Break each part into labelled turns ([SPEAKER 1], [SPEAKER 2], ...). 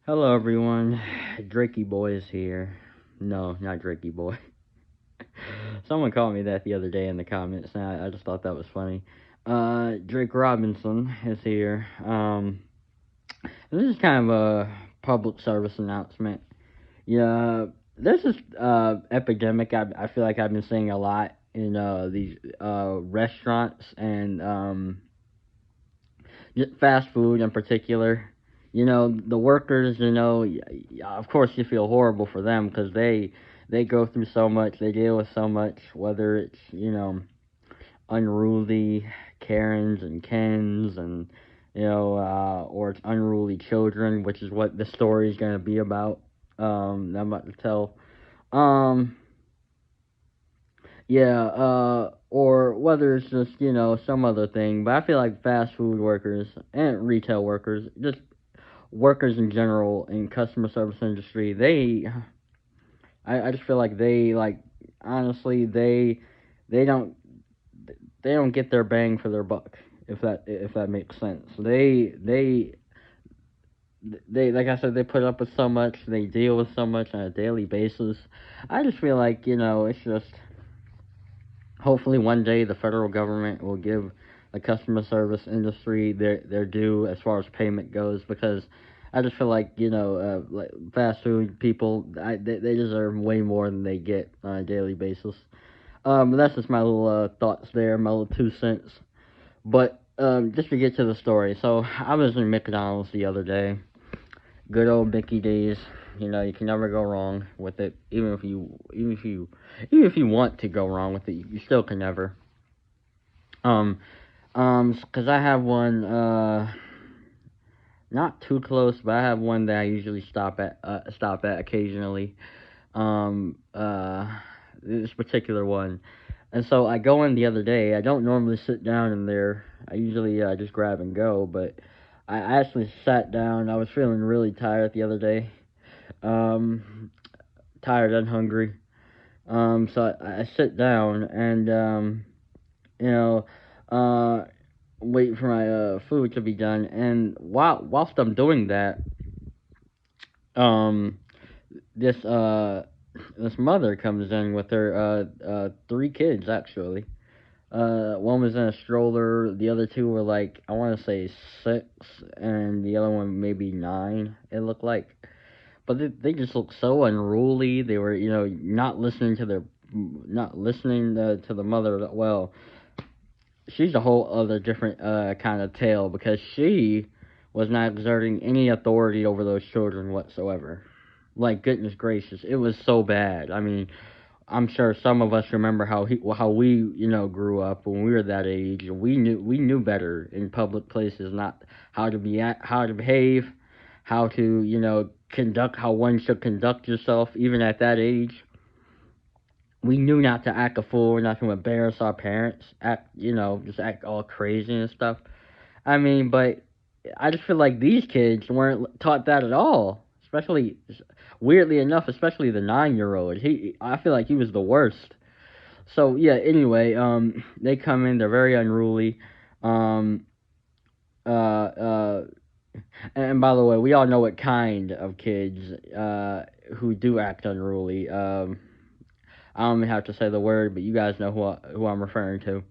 [SPEAKER 1] Hello everyone, Drakey Boy is here. No, not Drakey Boy. Someone called me that the other day in the comments, and I just thought that was funny. Drake Robinson is here. This is kind of a public service announcement. Yeah, there's this epidemic I feel like I've been seeing a lot in these restaurants and fast food in particular. The workers. Of course, you feel horrible for them because they go through so much, they deal with so much, whether it's unruly Karens and Kens and or it's unruly children, which is what the story is going to be about. That I'm about to tell. Um, yeah, or whether it's just, some other thing. But I feel like fast food workers and retail workers, just workers in general in customer service industry, I just feel like honestly, they don't they don't get their bang for their buck, if that makes sense. They like I said, they put up with so much, they deal with so much on a daily basis. I just feel like, it's just hopefully one day the federal government will give the customer service industry their due as far as payment goes, because I just feel like, like fast food people, they deserve way more than they get on a daily basis. But that's just my little thoughts there, my little 2 cents. But just to get to the story, so I was in McDonald's the other day. Good old Mickey D's. You can never go wrong with it. Even if you want to go wrong with it, you still can never. Um, cause I have one, not too close, but I have one that I usually stop at occasionally. Um, uh, this particular one, and so I go in the other day. I don't normally sit down in there. I usually just grab and go, but I actually sat down. I was feeling really tired the other day. Um, Tired and hungry. So I sit down and you know, uh, wait for my food to be done. And whilst I'm doing that, um, this this mother comes in with her three kids actually. One was in a stroller. The other two were like, I want to say 6, and the other one maybe 9. It looked like, but they just looked so unruly. They were, not listening to the mother. Well, she's a whole other different kind of tale, because she was not exerting any authority over those children whatsoever. Like, goodness gracious, it was so bad. I mean, I'm sure some of us remember how we grew up when we were that age. We knew better in public places, not how to behave, how to conduct how one should conduct yourself. Even at that age, we knew not to act a fool, not to embarrass our parents, just act all crazy and stuff. I mean, but I just feel like these kids weren't taught that at all. Especially, weirdly enough, especially the 9-year-old. I feel like he was the worst. So yeah. Anyway, they come in. They're very unruly. Um, uh, uh, and by the way, we all know what kind of kids who do act unruly. I don't even have to say the word, but you guys know who I'm referring to.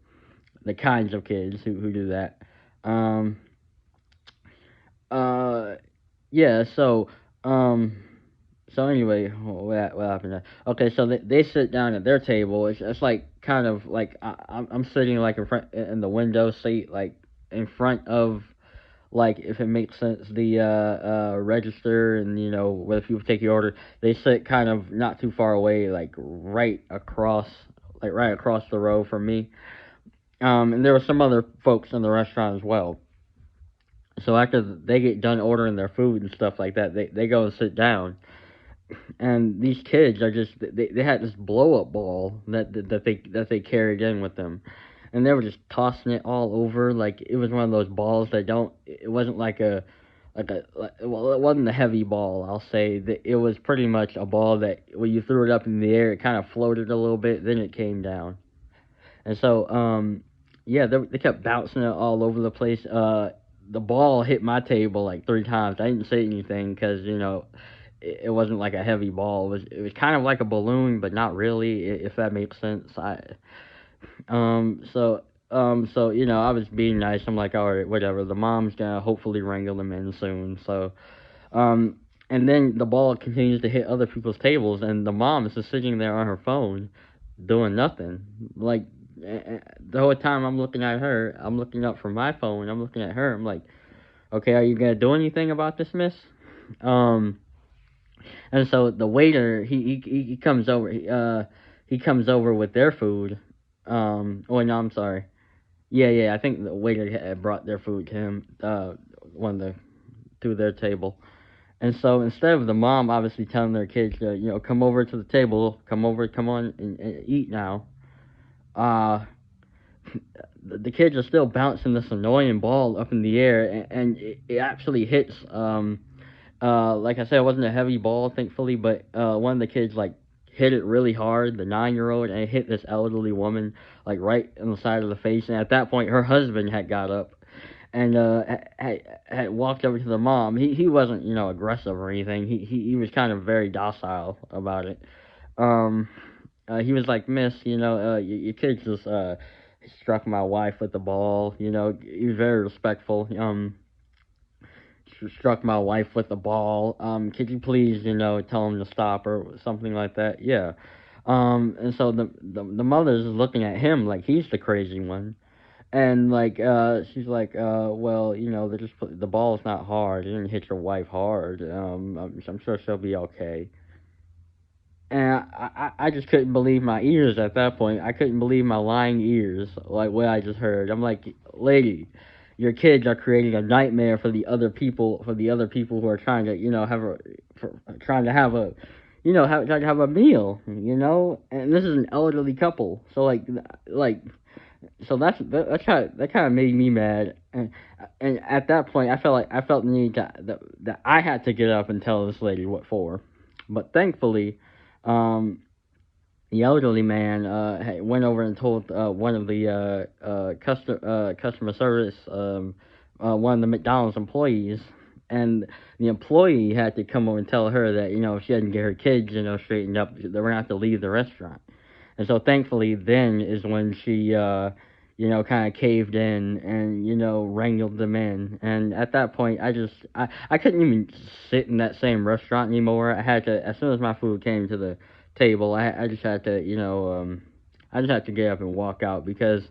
[SPEAKER 1] The kinds of kids who do that. Um, uh, yeah. Um, so anyway, what happened there? Okay, so they sit down at their table. It's like kind of like I'm sitting like in the window seat, like in front of, like, if it makes sense, the register, and where the people take your order. They sit kind of not too far away, right across the row from me. And there were some other folks in the restaurant as well. So after they get done ordering their food and stuff like that, they go and sit down. And these kids are just, they had this blow up ball that they carried in with them, and they were just tossing it all over, like it was one of those balls that don't. It wasn't well, it wasn't a heavy ball. I'll say that it was pretty much a ball that when you threw it up in the air, it kind of floated a little bit, then it came down. And so yeah, they kept bouncing it all over the place. the ball hit my table like 3 times. I didn't say anything because it wasn't like a heavy ball. It was kind of like a balloon, but not really, if that makes sense. Um so I was being nice. I'm like, all right, whatever. The mom's gonna hopefully wrangle them in soon. Um and then the ball continues to hit other people's tables, and the mom is just sitting there on her phone, doing nothing. Like the whole time I'm looking at her, I'm looking up from my phone. I'm looking at her. I'm like, okay, are you gonna do anything about this, miss? Um, and so the waiter, he comes over. He comes over with their food. Oh no, I'm sorry. Yeah. I think the waiter had brought their food to him. One of the to their table. And so instead of the mom obviously telling their kids to come over to the table, come on and eat now. Uh, the kids are still bouncing this annoying ball up in the air, and it actually hits. Like I said, it wasn't a heavy ball, thankfully, but one of the kids like hit it really hard, the 9-year-old, and it hit this elderly woman like right on the side of the face. And at that point, her husband had got up and had walked over to the mom. He wasn't aggressive or anything. He was kind of very docile about it. Um, he was like, Miss, your kid just struck my wife with the ball. He was very respectful. Struck my wife with the ball. Could you please, tell him to stop or something like that? Yeah. And so the mother's looking at him like he's the crazy one. And like she's like well the ball's not hard. It didn't hit your wife hard. I'm sure she'll be okay. And I just couldn't believe my ears at that point. I couldn't believe my lying ears, like what I just heard. I'm like, lady, your kids are creating a nightmare for the other people, who are trying to, trying to have a, trying to have a meal, And this is an elderly couple, so like, so that kind of made me mad. And at that point, I felt the need that I had to get up and tell this lady what for. But thankfully, um, the elderly man went over and told one of the customer service, one of the McDonald's employees, and the employee had to come over and tell her that if she hadn't get her kids straightened up, they were gonna have to leave the restaurant. And so thankfully, then is when she kind of caved in and wrangled them in. And at that point, I couldn't even sit in that same restaurant anymore. I had to, as soon as my food came to the table, I just had to I just had to get up and walk out, because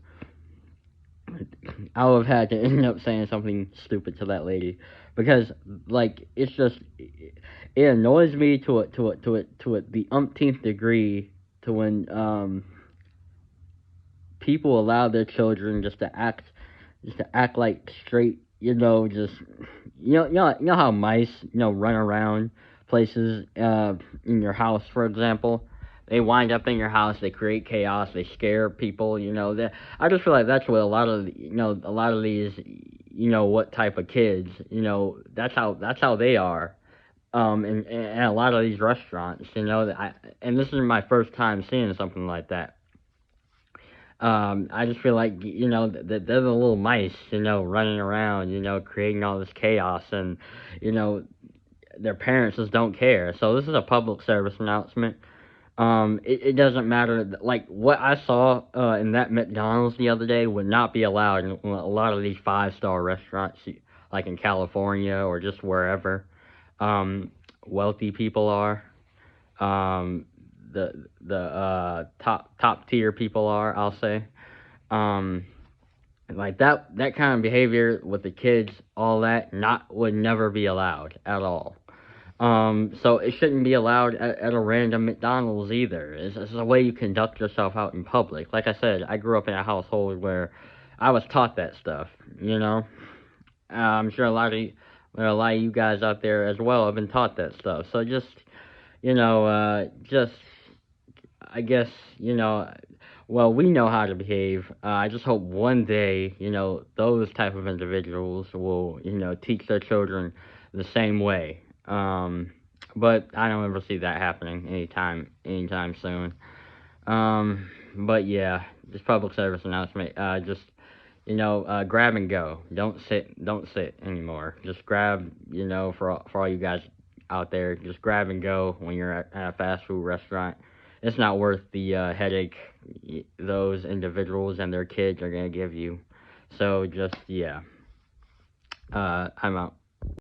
[SPEAKER 1] I would have had to end up saying something stupid to that lady, because like it's just it annoys me to the umpteenth degree, to when people allow their children just to act like straight, just you know how mice run around places in your house, for example. They wind up in your house, they create chaos, they scare people. That I just feel like that's what a lot of these what type of kids, that's how they are. In a lot of these restaurants, and this is my first time seeing something like that. I just feel like that they're the little mice, running around, creating all this chaos, and you know their parents just don't care. So this is a public service announcement. It doesn't matter. Like what I saw in that McDonald's the other day would not be allowed in a lot of these 5-star restaurants, like in California or just wherever wealthy people are. Um, the top tier people are, I'll say. Um, like that kind of behavior with the kids, all that not would never be allowed at all. So it shouldn't be allowed at a random McDonald's either. It's a way you conduct yourself out in public. Like I said, I grew up in a household where I was taught that stuff. You know, I'm sure a lot of you guys out there as well have been taught that stuff. So just I guess well, we know how to behave. I just hope one day, those type of individuals will, teach their children the same way. But I don't ever see that happening anytime soon. But yeah, just public service announcement. Just grab and go. Don't sit anymore. Just grab, for all you guys out there, just grab and go when you're at a fast food restaurant. It's not worth the headache those individuals and their kids are gonna give you. So just, yeah. I'm out.